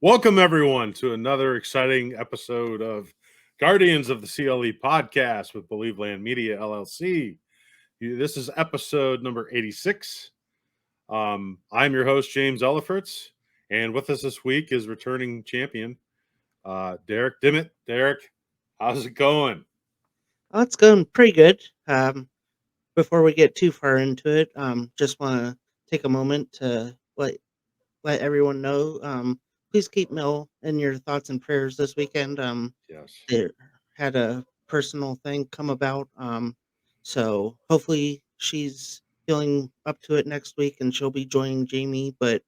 Welcome, everyone, to another exciting episode of Guardians of the CLE Podcast with Believe Land Media, LLC. This is episode number 86. I'm your host, James Ellifritz, and with us this week is returning champion, Derek Dimmitt. Derek, how's it going? Oh, it's going pretty good. Before we get too far into it, just want to take a moment to let everyone know. Please keep Mel in your thoughts and prayers this weekend. Yes. There had a personal thing come about. So hopefully she's feeling up to it next week, and she'll be joining Jamie. But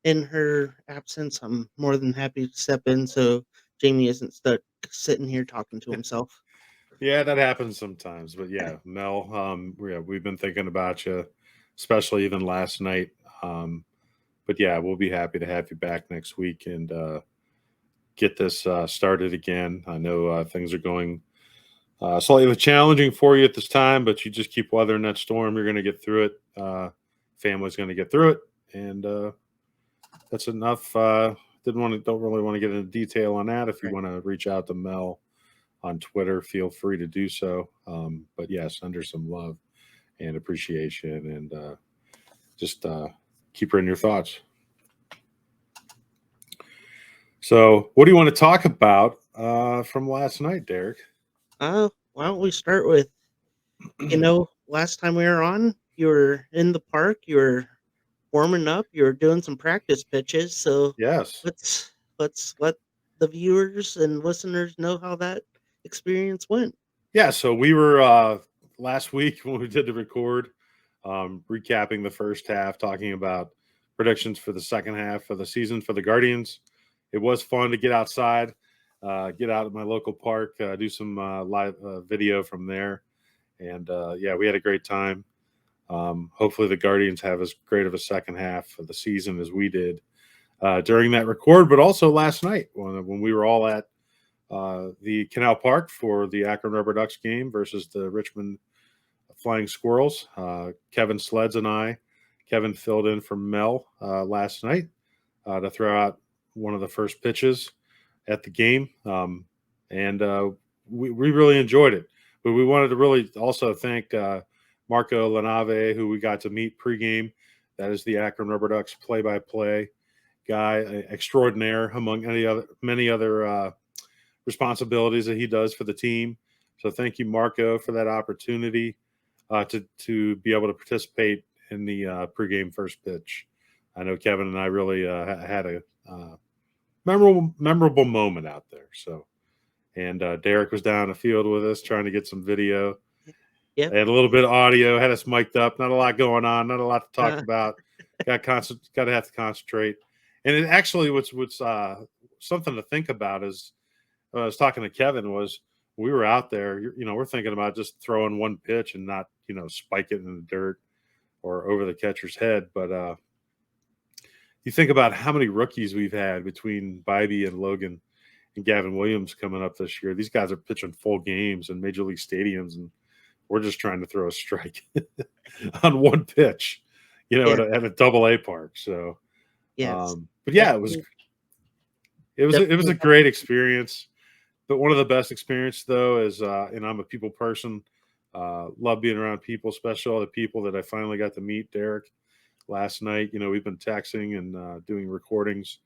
in her absence, I'm more than happy to step in so Jamie isn't stuck sitting here talking to himself. Yeah, that happens sometimes. But yeah, Mel, we've been thinking about you, especially even last night. But yeah, we'll be happy to have you back next week and get this started again. I know things are going slightly challenging for you at this time, but you just keep weathering that storm. You're going to get through it. Family's going to get through it, and that's enough. Don't really want to get into detail on that. If you Right. want to reach out to Mel on Twitter, feel free to do so. But yes, under some love and appreciation, and just keep her in your thoughts. So, what do you want to talk about from last night, Derek? Why don't we start with, last time we were on, you were in the park, you were warming up, you were doing some practice pitches. So Yes. let's let the viewers and listeners know how that experience went. Yeah, so we were last week when we did the record, recapping the first half, talking about predictions for the second half of the season for the Guardians. It was fun to get outside, get out at my local park, do some live video from there. And yeah, we had a great time. Hopefully, the Guardians have as great of a second half of the season as we did during that record, but also last night when we were all at the Canal Park for the Akron Rubber Ducks game versus the Richmond Flying Squirrels. Kevin Sleds and Kevin filled in for Mel last night to throw out one of the first pitches at the game. And we really enjoyed it. But we wanted to really also thank Marco Lanave, who we got to meet pregame. That is the Akron Rubber Ducks play-by-play guy extraordinaire among many other responsibilities that he does for the team. So thank you, Marco, for that opportunity to be able to participate in the pregame first pitch. I know Kevin and I really had a memorable moment out there. So, and Derek was down the field with us trying to get some video. Yep. I had a little bit of audio, had us mic'd up. Not a lot going on, not a lot to talk Uh, about. Got to have to concentrate. And it actually, what's something to think about is I was talking to Kevin was we were out there, we're thinking about just throwing one pitch and not, spike it in the dirt or over the catcher's head. But you think about how many rookies we've had between Bybee and Logan and Gavin Williams coming up this year. These guys are pitching full games in major league stadiums, and we're just trying to throw a strike on one pitch, yeah. at a double A park. So, Yes. but yeah, Definitely. it was a Definitely. great experience. But one of the best experience though is, and I'm a people person, love being around people, especially all the people that I finally got to meet. Derek last night, we've been texting and doing recordings,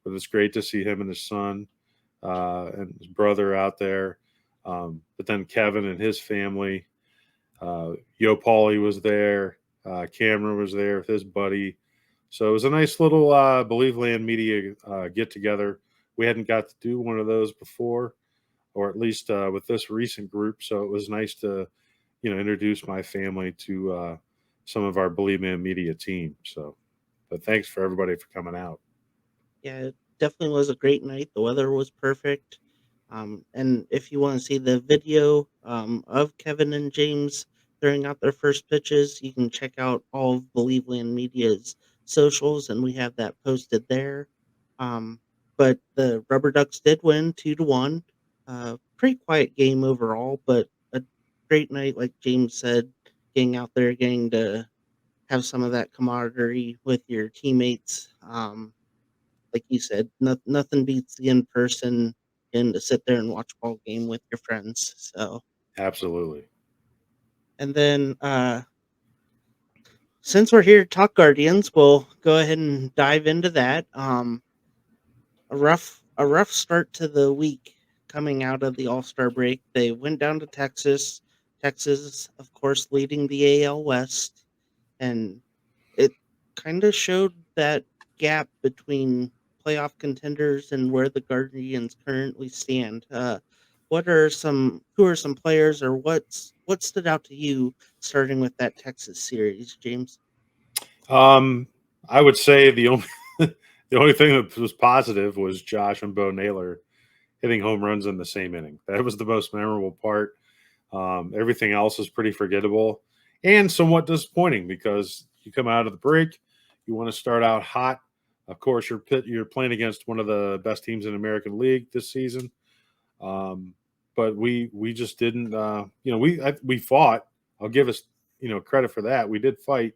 but it's great to see him and his son and his brother out there. But then Kevin and his family, Yo Paulie was there, Cameron was there with his buddy. So it was a nice little Believe Land Media get together. We hadn't got to do one of those before, or at least with this recent group. So it was nice to, introduce my family to some of our Believe Man Media team. So, but thanks for everybody for coming out. Yeah, it definitely was a great night. The weather was perfect. And if you want to see the video of Kevin and James throwing out their first pitches, you can check out all of Believe Land Media's socials, and we have that posted there. Um, but the Rubber Ducks did win 2-1. Pretty quiet game overall, but a great night, like James said, getting out there, getting to have some of that camaraderie with your teammates. like you said, nothing beats the in person and to sit there and watch a ball game with your friends. So, Absolutely. and then since we're here to talk Guardians, we'll go ahead and dive into that. A rough start to the week coming out of the All-Star break. They went down to Texas. Texas, of course, leading the AL West, and it kind of showed that gap between playoff contenders and where the Guardians currently stand. Who are some players, or what stood out to you starting with that Texas series, James? I would say the only the only thing that was positive was Josh and Bo Naylor hitting home runs in the same inning. That was the most memorable part. Everything else is pretty forgettable and somewhat disappointing because you come out of the break, you want to start out hot. Of course, you're playing against one of the best teams in the American League this season, but we just didn't. We fought. I'll give us credit for that. We did fight,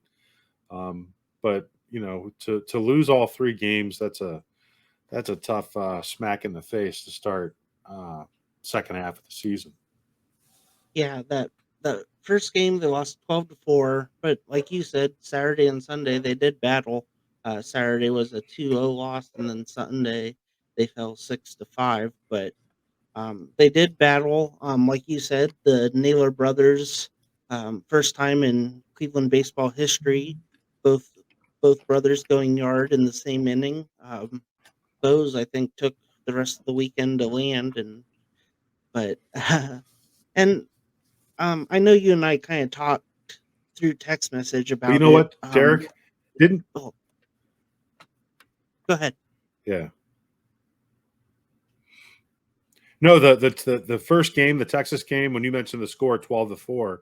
but to lose all three games, that's a tough smack in the face to start second half of the season. Yeah, that the first game they lost 12-4, but like you said, Saturday and Sunday they did battle. Saturday was a 2-0 loss, and then Sunday they fell 6-5. But they did battle. Like you said, the Naylor brothers, first time in Cleveland baseball history, both both brothers going yard in the same inning. Those I think took the rest of the weekend to land, and but and I know you and I kind of talked through text message But you about know it. what, Derek? Didn't Oh, go ahead. Yeah. No, the first game, the Texas game, when you mentioned the score 12-4,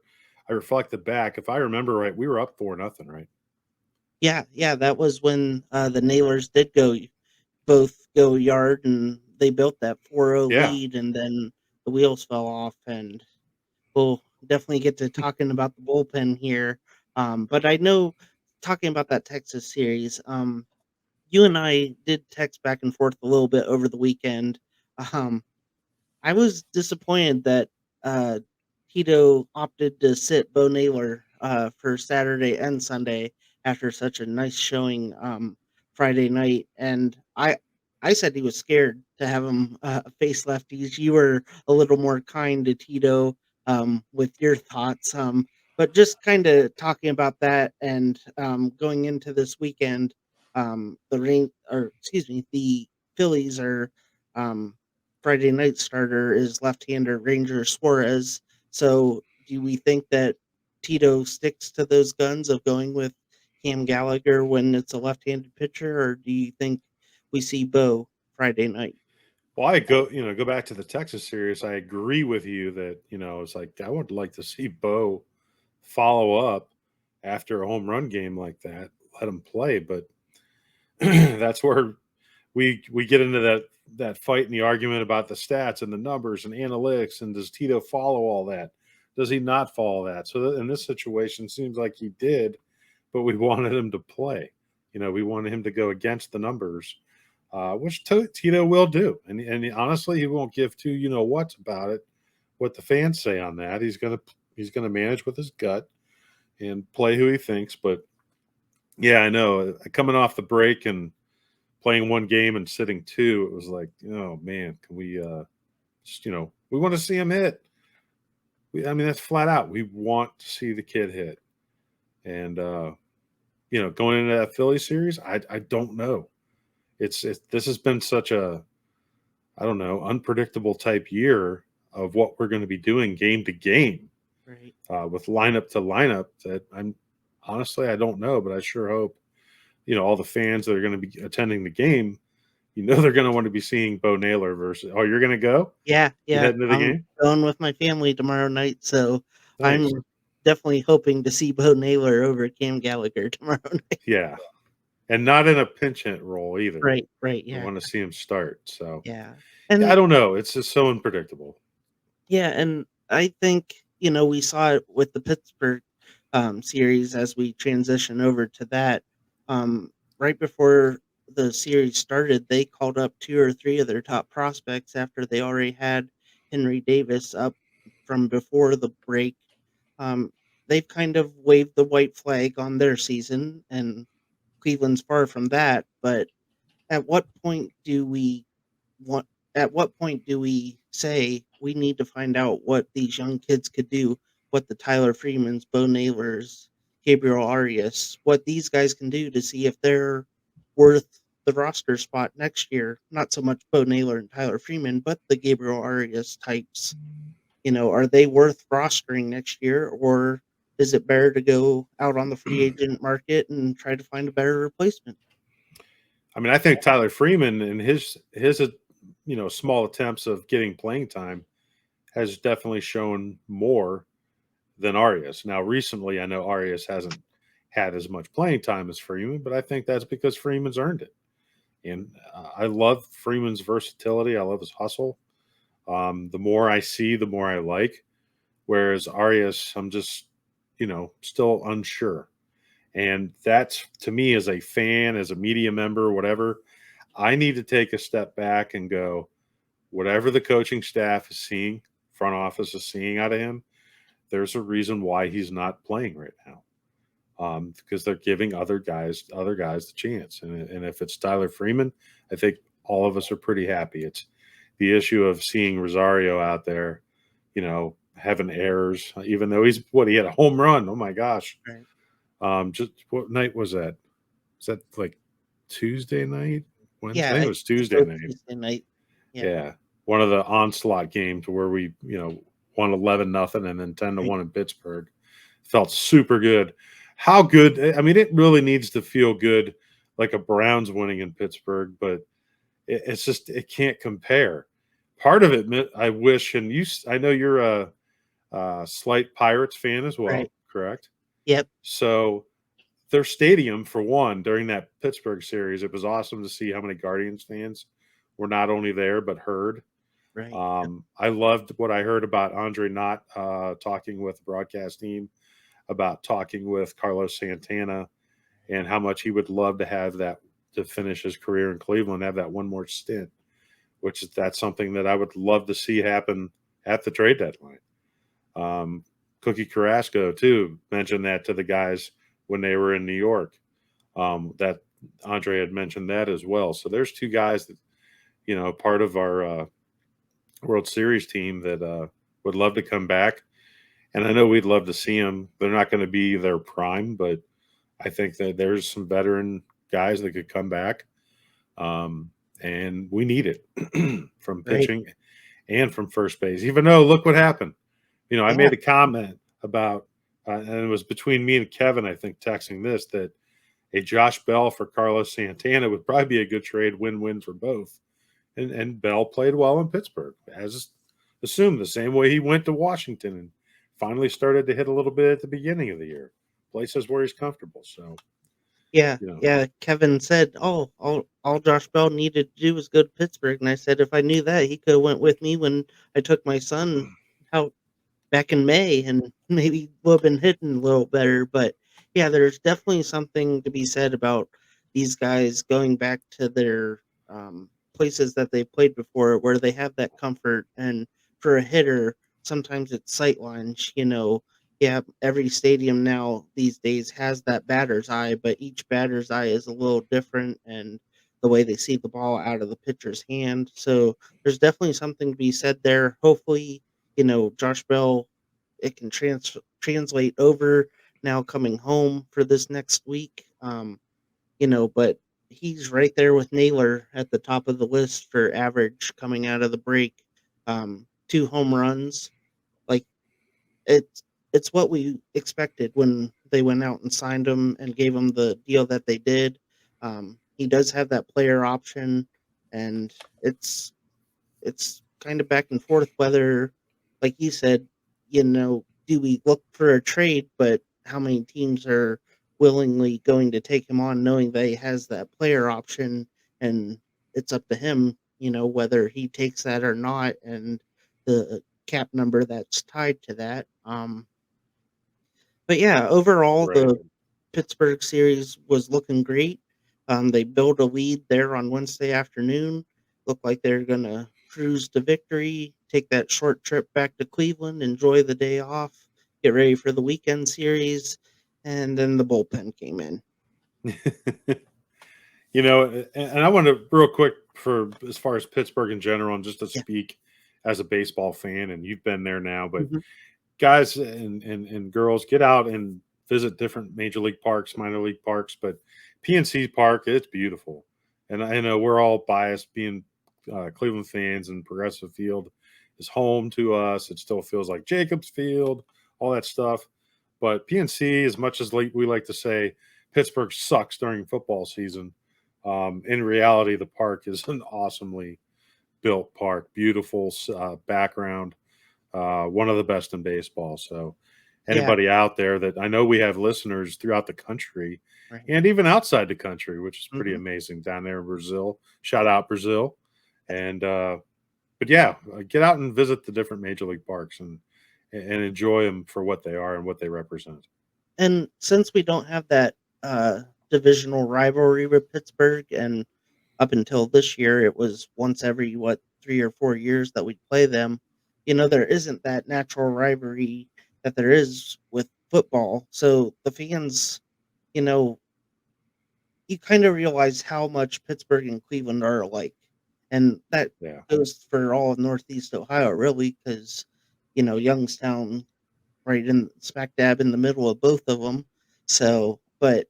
I reflected back. If I remember right, we were up 4-0, right? Yeah, that was when the Nailers did both go yard, and they built that 4-0 Yeah. lead, and then the wheels fell off, and we'll definitely get to talking about the bullpen here. But I know talking about that Texas series, you and I did text back and forth a little bit over the weekend. Um, I was disappointed that uh, Tito opted to sit Bo Naylor for Saturday and Sunday after such a nice showing Friday night, and I said he was scared to have him face lefties. You were a little more kind to Tito with your thoughts, but just kind of talking about that and going into this weekend, the Phillies are. Um, Friday night starter is left-hander Ranger Suarez. So, do we think that Tito sticks to those guns of going with Cam Gallagher when it's a left-handed pitcher, or do you think we see Bo Friday night? Well, I go back to the Texas series. I agree with you that, it's like I would like to see Bo follow up after a home run game like that. Let him play, but that's where we get into that fight and the argument about the stats and the numbers and analytics, and does Tito follow all that? Does he not follow that? So in this situation, seems like he did, but we wanted him to play. We wanted him to go against the numbers, which Tito will do. And honestly, he won't give two what's about it. What the fans say on that, he's gonna manage with his gut and play who he thinks. But yeah, I know coming off the break and playing one game and sitting two, it was like, oh man, can we just we want to see him hit. I mean, that's flat out. We want to see the kid hit. And going into that Philly series, I don't know. This has been such a, I don't know, unpredictable type year of what we're going to be doing game to game, Right. with lineup to lineup, that I'm honestly I don't know, but I sure hope all the fans that are going to be attending the game, they're going to want to be seeing Bo Naylor versus. Oh, you're going to go? Yeah, You yeah. heading to the I'm game? going with my family tomorrow night, so I'm Nice. definitely hoping to see Bo Naylor over Cam Gallagher tomorrow night. Yeah, and not in a pinch hit role either. Right. We Yeah, want to see him start. So yeah. yeah, I And don't know. It's just so unpredictable. yeah, and I think, we saw it with the Pittsburgh series as we transition over to that. Right before the series started, they called up 2 or 3 of their top prospects after they already had Henry Davis up from before the break. Um, they've kind of waved the white flag on their season, and Cleveland's far from that, but at what point do we want at what point do we say we need to find out what these young kids could do, what the Tyler Freemans, Bo Naylors, Gabriel Arias, what these guys can do to see if they're worth the roster spot next year? Not so much Bo Naylor and Tyler Freeman, but the Gabriel Arias types. Are they worth rostering next year, or is it better to go out on the free agent market and try to find a better replacement? I mean, I think Tyler Freeman and his small attempts of getting playing time has definitely shown more than Arias. Now, recently, I know Arias hasn't had as much playing time as Freeman, but I think that's because Freeman's earned it. And I love Freeman's versatility. I love his hustle. The more I see, the more I like. Whereas Arias, I'm just, still unsure. And that's, to me, as a fan, as a media member, whatever, I need to take a step back and go, whatever the coaching staff is seeing, front office is seeing out of him, there's a reason why he's not playing right now. Because they're giving other guys the chance. And if it's Tyler Freeman, I think all of us are pretty happy. It's the issue of seeing Rosario out there, having errors, even though he had a home run. Oh my gosh. Right. Just what night was that? Was that like Tuesday night? Wednesday? Yeah, I think I it think was it was Tuesday both night. Tuesday night. Yeah, Yeah. One of the onslaught games where we, won 11-0 and then 10-1 right. in Pittsburgh. Felt super good. How good? I mean, it really needs to feel good, like a Browns winning in Pittsburgh, but it's just it can't compare. Part of it, I wish, and I know you're a slight Pirates fan as Right. well, correct? Yep. So their stadium, for one, during that Pittsburgh series, it was awesome to see how many Guardians fans were not only there but heard. Right. Yep. I loved what I heard about Andre Knott talking with the broadcast team about talking with Carlos Santana and how much he would love to have that to finish his career in Cleveland, have that one more stint, which that's something that I would love to see happen at the trade deadline. Cookie Carrasco, too, mentioned that to the guys when they were in New York. That Andre had mentioned that as well. So there's two guys that, part of our World Series team that would love to come back. And I know we'd love to see them. They're not going to be their prime, but I think that there's some veteran guys that could come back. And we need it from Right. pitching and from first base, even though look what happened. I Yeah. made a comment about, and it was between me and Kevin, I think, texting this, that a Josh Bell for Carlos Santana would probably be a good trade, win-win for both. And Bell played well in Pittsburgh, as assumed, the same way he went to Washington and finally started to hit a little bit at the beginning of the year. Places where he's comfortable. So, Yeah. Yeah. Kevin said, "Oh, all Josh Bell needed to do was go to Pittsburgh," and I said, "If I knew that, he could have went with me when I took my son out back in May, and maybe would have been hitting a little better." But yeah, there's definitely something to be said about these guys going back to their places that they played before, where they have that comfort. And for a hitter, sometimes it's sight lines. Yeah, every stadium now these days has that batter's eye, but each batter's eye is a little different, and the way they see the ball out of the pitcher's hand. So there's definitely something to be said there. Hopefully, Josh Bell, it can translate over now coming home for this next week. But he's right there with Naylor at the top of the list for average coming out of the break. 2 home runs. Like, it's it's what we expected when they went out and signed him and gave him the deal that they did. He does have that player option, and it's kind of back and forth whether, like you said, do we look for a trade, but how many teams are willingly going to take him on knowing that he has that player option, and it's up to him, whether he takes that or not, and the cap number that's tied to that. But yeah, overall right. the Pittsburgh series was looking great. They build a lead there on Wednesday afternoon. Look like they're gonna cruise to victory, take that short trip back to Cleveland, enjoy the day off, get ready for the weekend series, and then the bullpen came in. And I want to real quick for as far as Pittsburgh in general, and just to Yeah. speak as a baseball fan, and you've been there now, but Mhm. guys and girls, get out and visit different major league parks, minor league parks. But PNC Park, it's beautiful, and I know we're all biased being Cleveland fans, and Progressive Field is home to us. It still feels like Jacobs Field, all that stuff. But PNC, as much as we like to say Pittsburgh sucks during football season, in reality, the park is an awesomely built park, beautiful background, one of the best in baseball. So, Yeah, anybody out there that I know we have listeners throughout the country right. and even outside the country, which is pretty Mhm. amazing down there in Brazil. Shout out Brazil. And, but yeah, get out and visit the different major league parks and enjoy them for what they are and what they represent. And since we don't have that divisional rivalry with Pittsburgh, and up until this year, it was once every 3 or 4 years that we'd play them. There isn't that natural rivalry that there is with football. So the fans, you know, you kind of realize how much Pittsburgh and Cleveland are alike, and that Yeah. goes for all of Northeast Ohio, really, because Youngstown right in smack dab in the middle of both of them. So, but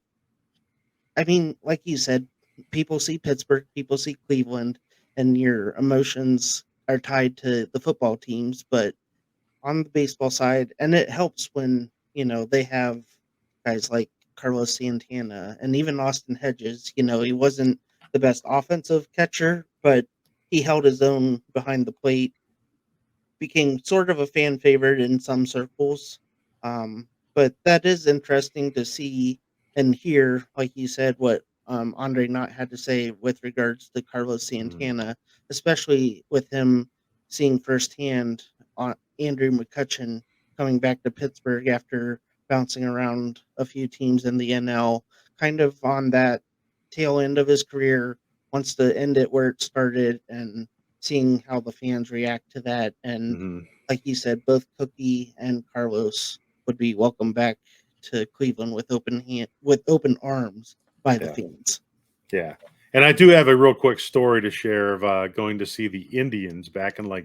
I mean, like you said, people see Pittsburgh, people see Cleveland, and your emotions are tied to the football teams. But on the baseball side, and it helps when, they have guys like Carlos Santana and even Austin Hedges. He wasn't the best offensive catcher, but he held his own behind the plate, became sort of a fan favorite in some circles. But that is interesting to see and hear, like you said, what Andre Knott had to say with regards to Carlos Mhm. Santana, especially with him seeing firsthand Andrew McCutcheon coming back to Pittsburgh after bouncing around a few teams in the NL, kind of on that tail end of his career, wants to end it where it started, and seeing how the fans react to that. And Mhm. like you said, both Cookie and Carlos would be welcomed back to Cleveland with open arms by the Yeah. fans. Yeah. And I do have a real quick story to share of going to see the Indians back in I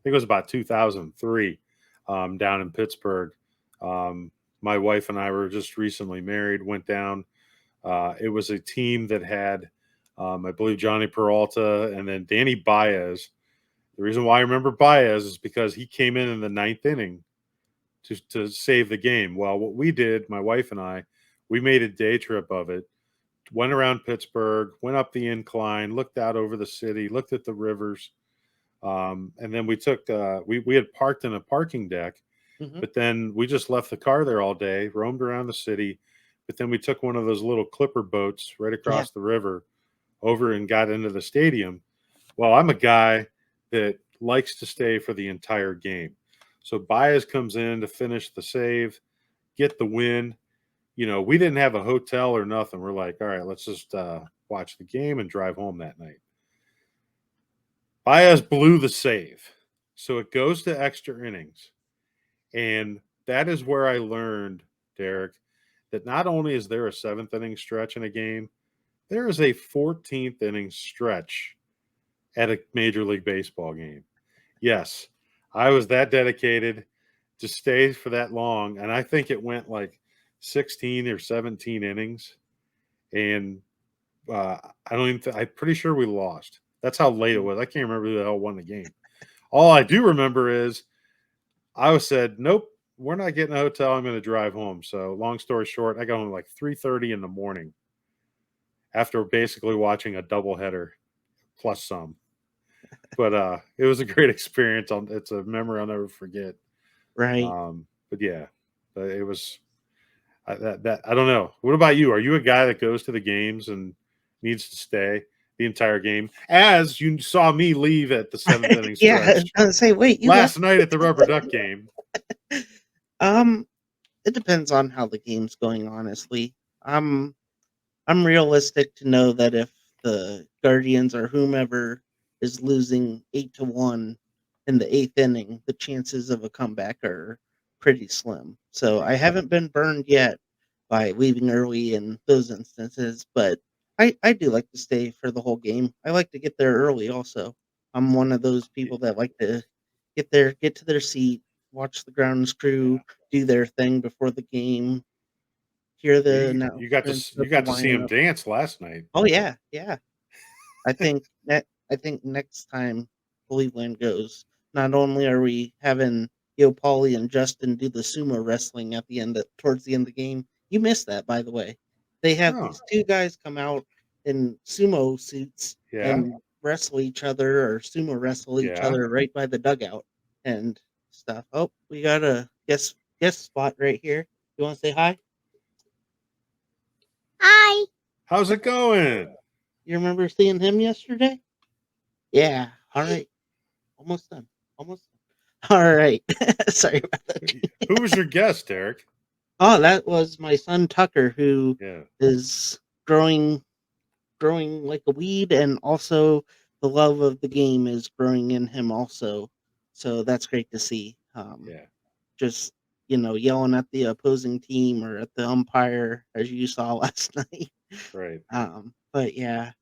think it was about 2003 down in Pittsburgh. Um, my wife and I were just recently married, went down. It was a team that had, I believe, Johnny Peralta and then Danny Baez. The reason why I remember Baez is because he came in the ninth inning to save the game. Well, what we did, my wife and I, we made a day trip of it, went around Pittsburgh, went up the incline, looked out over the city, looked at the rivers, and then we took we had parked in a parking deck, Hmm. but then we just left the car there all day, roamed around the city, but then we took one of those little clipper boats right Yeah. across the river over and got into the stadium. Well, I'm a guy that likes to stay for the entire game. So Baez comes in to finish the save, get the win. We didn't have a hotel or nothing. We're like, all right, let's just watch the game and drive home that night. Baez blew the save. So it goes to extra innings. And that is where I learned, Derek, that not only is there a seventh inning stretch in a game, there is a 14th inning stretch at a Major League Baseball game. Yes, I was that dedicated to stay for that long. And I think it went like 16 or 17 innings. And I don't even. I'm pretty sure we lost. That's how late it was. I can't remember who the hell won the game. All I do remember is I was said, "Nope, we're not getting a hotel. I'm going to drive home." So, long story short, I got home like 3:30 in the morning after basically watching a doubleheader plus some. But it was a great experience. It's a memory I'll never forget. Right. But yeah, it was that I don't know. What about you? Are you a guy that goes to the games and needs to stay the entire game? As you saw me leave at the seventh inning Yeah. stretch I was say, wait, you left. last night at the Rubber Duck game. Um, it depends on how the game's going, honestly. Um, I'm realistic to know that if the Guardians or whomever is losing 8-1 in the eighth inning, the chances of a comeback are pretty slim. So I Right. haven't been burned yet by leaving early in those instances, but I do like to stay for the whole game. I like to get there early also. I'm one of those people that like to get to their seat, watch the grounds crew Yeah. do their thing before the game, hear the announcements You of the got to see him lineup. dance last night. Oh yeah, yeah. I think next time Cleveland goes, not only are we having Paulie and Justin do the sumo wrestling at the towards the end of the game. You missed that, by the way. They have Oh, these two guys come out in sumo suits yeah, and wrestle each other or sumo wrestle each yeah. other right by the dugout and stuff. Oh, we got a guest spot right here. You want to say hi? Hi. How's it going? You remember seeing him yesterday? Yeah. All right. Almost done. Almost done. All right. Sorry about that. Who was your guest, Derek? Oh, that was my son Tucker, who Yeah, is growing like a weed, and also the love of the game is growing in him also. So that's great to see. yeah, Just yelling at the opposing team or at the umpire, as you saw last night. right. But yeah.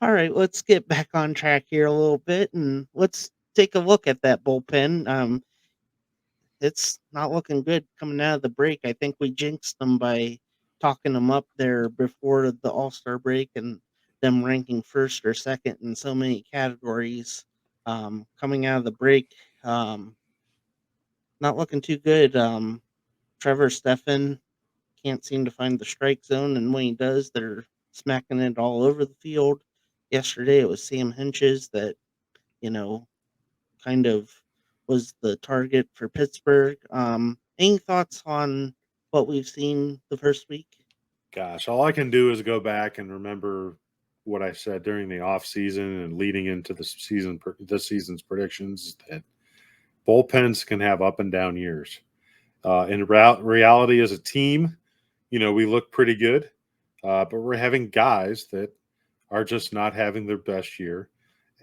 All right, let's get back on track here a little bit, and let's take a look at that bullpen. It's not looking good coming out of the break. I think we jinxed them by talking them up there before the All Star break and them ranking first or second in so many categories. Coming out of the break, um, not looking too good. Trevor Stephan can't seem to find the strike zone, and when he does, they're smacking it all over the field. Yesterday, it was Sam Hinches that you know kind of was the target for Pittsburgh. Any thoughts on what we've seen the first week? Gosh, all I can do is go back and remember what I said during the off season and leading into this season's predictions that bullpens can have up and down years. Reality, as a team, we look pretty good, but we're having guys that are just not having their best year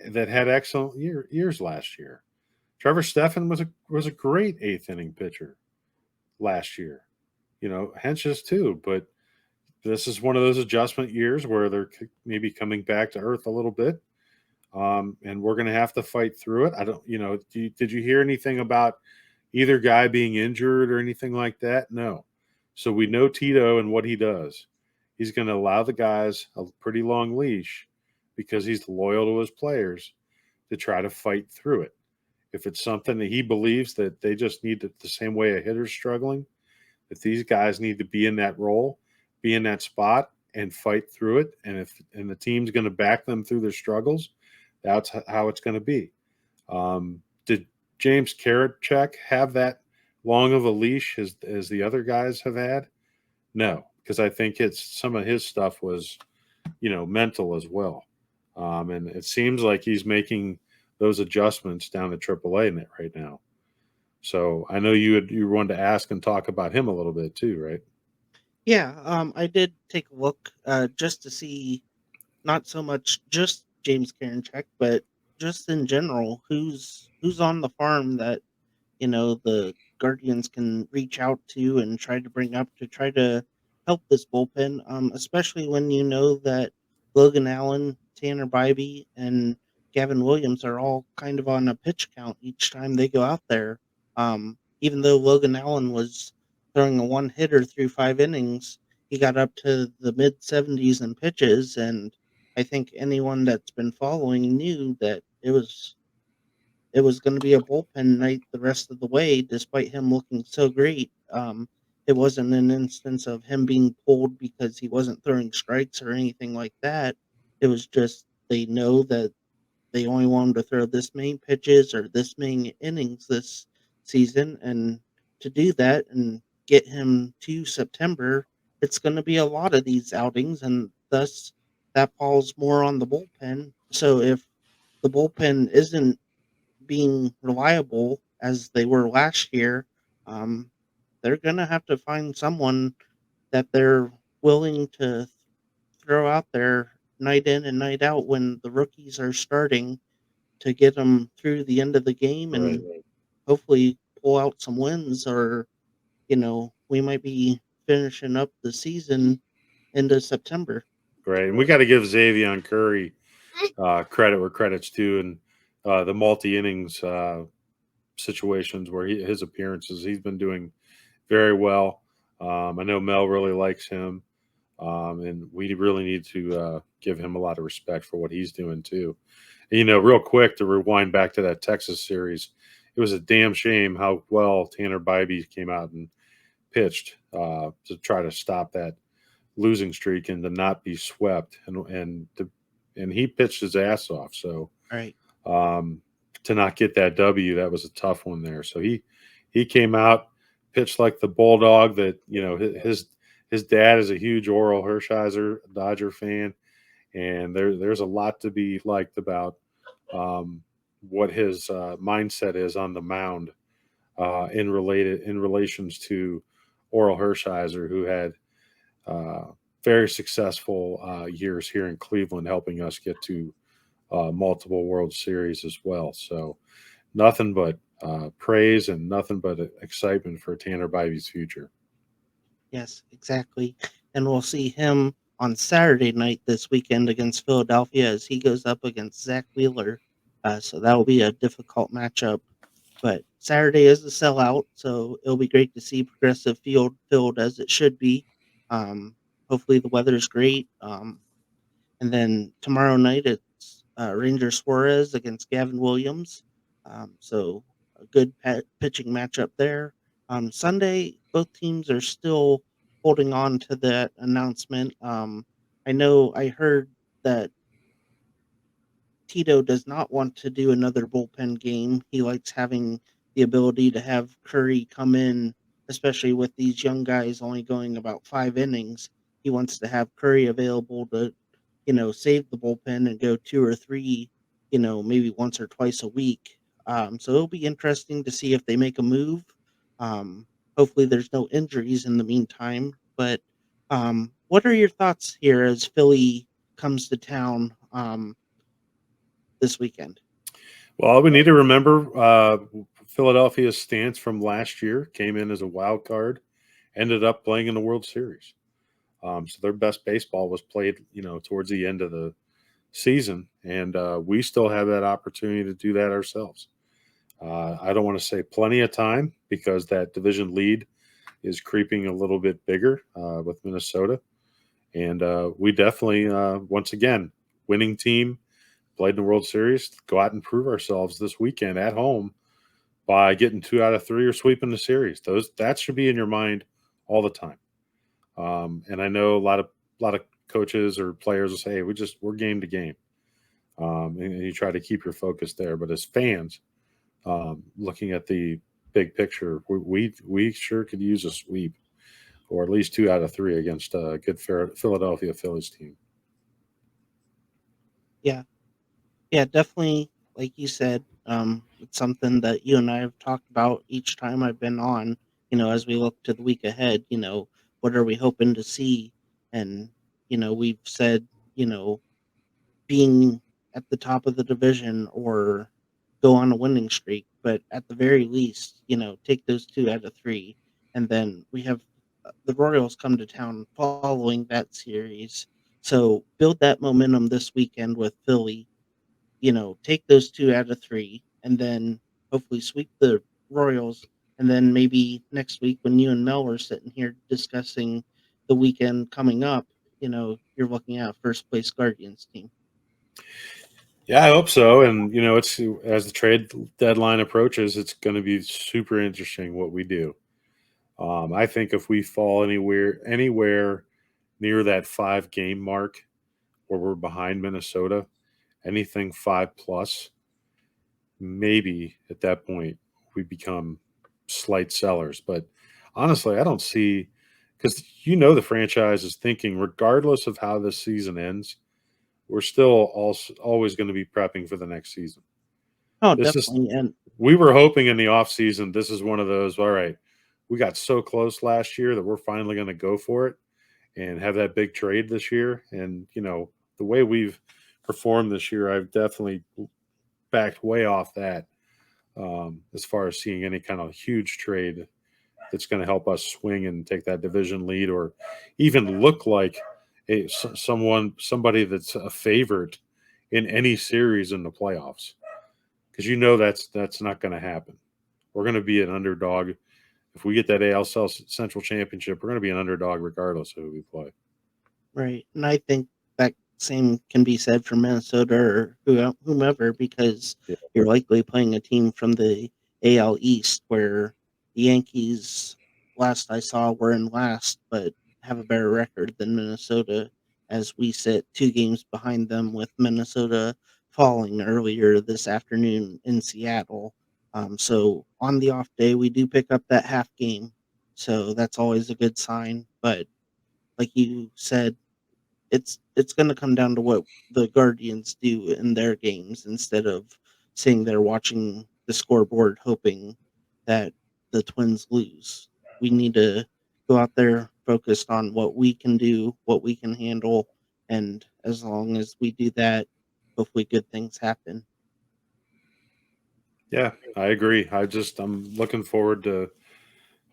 that had excellent years last year. Trevor Stephan was a great eighth inning pitcher last year. Henches too, but this is one of those adjustment years where they're maybe coming back to earth a little bit, and we're going to have to fight through it. I don't, did you hear anything about either guy being injured or anything like that? No. So we know Tito and what he does. He's going to allow the guys a pretty long leash because he's loyal to his players to try to fight through it. If it's something that he believes that they just need the same way a hitter's struggling, that these guys need to be in that role, be in that spot, and fight through it. And the team's going to back them through their struggles, that's how it's going to be. Did James Karinchak have that long of a leash as the other guys have had? No, because I think some of his stuff was, mental as well. And it seems like he's making those adjustments down to AAA right now. So I know you wanted to ask and talk about him a little bit too, right? Yeah, I did take a look just to see not so much just James Karinchak, but just in general, who's on the farm that the Guardians can reach out to and try to bring up to try to help this bullpen, especially when you know that Logan Allen, Tanner Bybee, and Gavin Williams are all kind of on a pitch count each time they go out there. Even though Logan Allen was throwing a one hitter through 5 innings, he got up to the mid 70s in pitches, and I think anyone that's been following knew that it was going to be a bullpen night the rest of the way, despite him looking so great. It wasn't an instance of him being pulled because he wasn't throwing strikes or anything like that. It was just they know that they only want him to throw this many pitches or this many innings this season, and to do that and get him to September, it's going to be a lot of these outings, and thus that falls more on the bullpen. So if the bullpen isn't being reliable as they were last year, they're gonna have to find someone that they're willing to. throw out there night in and night out when the rookies are starting to get them through the end of the game Right. and hopefully pull out some wins, or we might be finishing up the season into September. Right. And we got to give Xavier Curry credit where credit's due, and the multi innings situations where his appearances, he's been doing very well. I know Mel really likes him, and we really need to give him a lot of respect for what he's doing too. And, real quick to rewind back to that Texas series, it was a damn shame how well Tanner Bybee came out and pitched to try to stop that losing streak and to not be swept, and he pitched his ass off. So Right. To not get that W, that was a tough one there. So he came out, pitched like the bulldog that his dad is a huge Oral Hershiser Dodger fan, and there's a lot to be liked about what his mindset is on the mound in relations to Oral Hershiser, who had very successful years here in Cleveland, helping us get to multiple World Series as well. So nothing but praise and nothing but excitement for Tanner Bybee's future. Yes, exactly. And we'll see him on Saturday night this weekend against Philadelphia as he goes up against Zach Wheeler. So that will be a difficult matchup. But Saturday is a sellout, so it'll be great to see Progressive Field filled as it should be. Hopefully the weather's great. And then tomorrow night it's Ranger Suarez against Gavin Williams. So a good pitching matchup there. Sunday, both teams are still holding on to that announcement. I know I heard that Tito does not want to do another bullpen game. He likes having the ability to have Curry come in, especially with these young guys only going about 5 innings. He wants to have Curry available to, save the bullpen and go 2 or 3, maybe once or twice a week. So it'll be interesting to see if they make a move. Hopefully, there's no injuries in the meantime. But what are your thoughts here as Philly comes to town this weekend? Well, we need to remember Philadelphia's stance from last year came in as a wild card, ended up playing in the World Series. So their best baseball was played, towards the end of the season, and we still have that opportunity to do that ourselves. I don't want to say plenty of time because that division lead is creeping a little bit bigger with Minnesota, and we definitely, once again, winning team, played in the World Series, go out and prove ourselves this weekend at home by getting 2 out of 3 or sweeping the series. That should be in your mind all the time. And I know a lot of coaches or players will say, "Hey, we're game to game," and you try to keep your focus there. But as fans, looking at the big picture, we sure could use a sweep or at least 2 out of 3 against a good Philadelphia Phillies team. Yeah, yeah, definitely. Like you said, it's something that you and I have talked about each time I've been on. As we look to the week ahead, what are we hoping to see? And we've said, you know, being at the top of the division or go on a winning streak, but at the very least, take those 2 out of 3, and then we have the Royals come to town following that series. So build that momentum this weekend with Philly. Take those 2 out of 3, and then hopefully sweep the Royals. And then maybe next week when you and Mel are sitting here discussing the weekend coming up, you're looking at a first place Guardians team. Yeah, I hope so. And it's as the trade deadline approaches, it's going to be super interesting what we do. I think if we fall anywhere near that 5-game mark where we're behind Minnesota, anything 5 plus, maybe at that point we become slight sellers. But honestly, I don't see, because the franchise is thinking, regardless of how this season ends, we're still always going to be prepping for the next season. Oh, This is definitely. And We were hoping in the off season, this is one of those, all right, we got so close last year that we're finally going to go for it. and have that big trade this year. And, the way we've performed this year, I've definitely backed way off that as far as seeing any kind of huge trade that's going to help us swing and take that division lead, or even look like somebody that's a favorite in any series in the playoffs, because that's not going to happen. We're going to be an underdog. If we get that AL Central Championship, we're going to be an underdog regardless of who we play. Right. And I think that same can be said for Minnesota or whomever, because you're likely playing a team from the AL East, where the Yankees, last I saw, were in last, but have a better record than Minnesota, as we sit 2 games behind them, with Minnesota falling earlier this afternoon in Seattle. So on the off day, we do pick up that half game. So that's always a good sign. But like you said, it's going to come down to what the Guardians do in their games, instead of sitting there watching the scoreboard hoping that the Twins lose. We need to go out there focused on what we can do, what we can handle, and as long as we do that, hopefully good things happen. Yeah, I agree. I'm looking forward to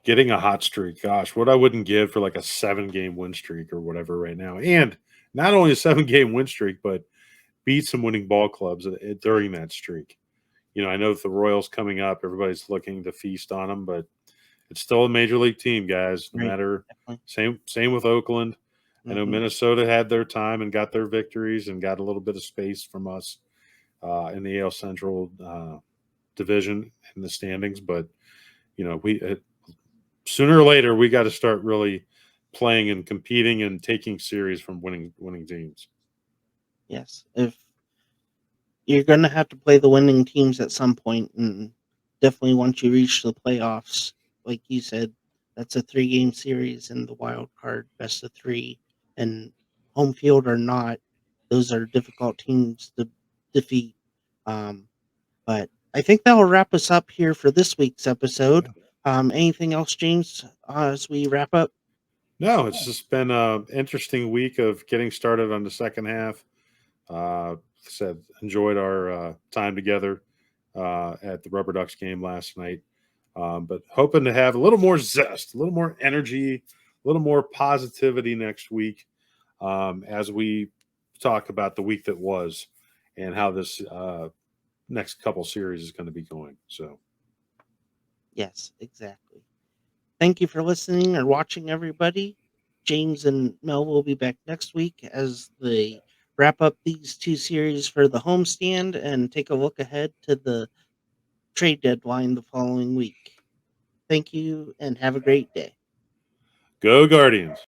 getting a hot streak. Gosh, what I wouldn't give for like a 7-game win streak or whatever right now. And not only a 7-game win streak, but beat some winning ball clubs during that streak. I know with the Royals coming up, everybody's looking to feast on them, but it's still a major league team, guys. No Right. matter, Definitely. same with Oakland. I know Mhm. Minnesota had their time and got their victories and got a little bit of space from us in the AL Central division in the standings, but we sooner or later we got to start really playing and competing and taking series from winning teams. Yes. If you're going to have to play the winning teams at some point, and definitely once you reach the playoffs, like you said, that's a 3-game series in the wild card, best of 3, and home field or not, those are difficult teams to defeat. Um, but I think that will wrap us up here for this week's episode. Anything else, James, as we wrap up? No, it's just been an interesting week of getting started on the second half. Said enjoyed our time together at the Rubber Ducks game last night, but hoping to have a little more zest, a little more energy, a little more positivity next week as we talk about the week that was and how this next couple series is going to be going. So, Yes, exactly. Thank you for listening or watching, everybody. James and Mel will be back next week as they wrap up these 2 series for the homestand and take a look ahead to the trade deadline the following week. Thank you and have a great day. go Guardians.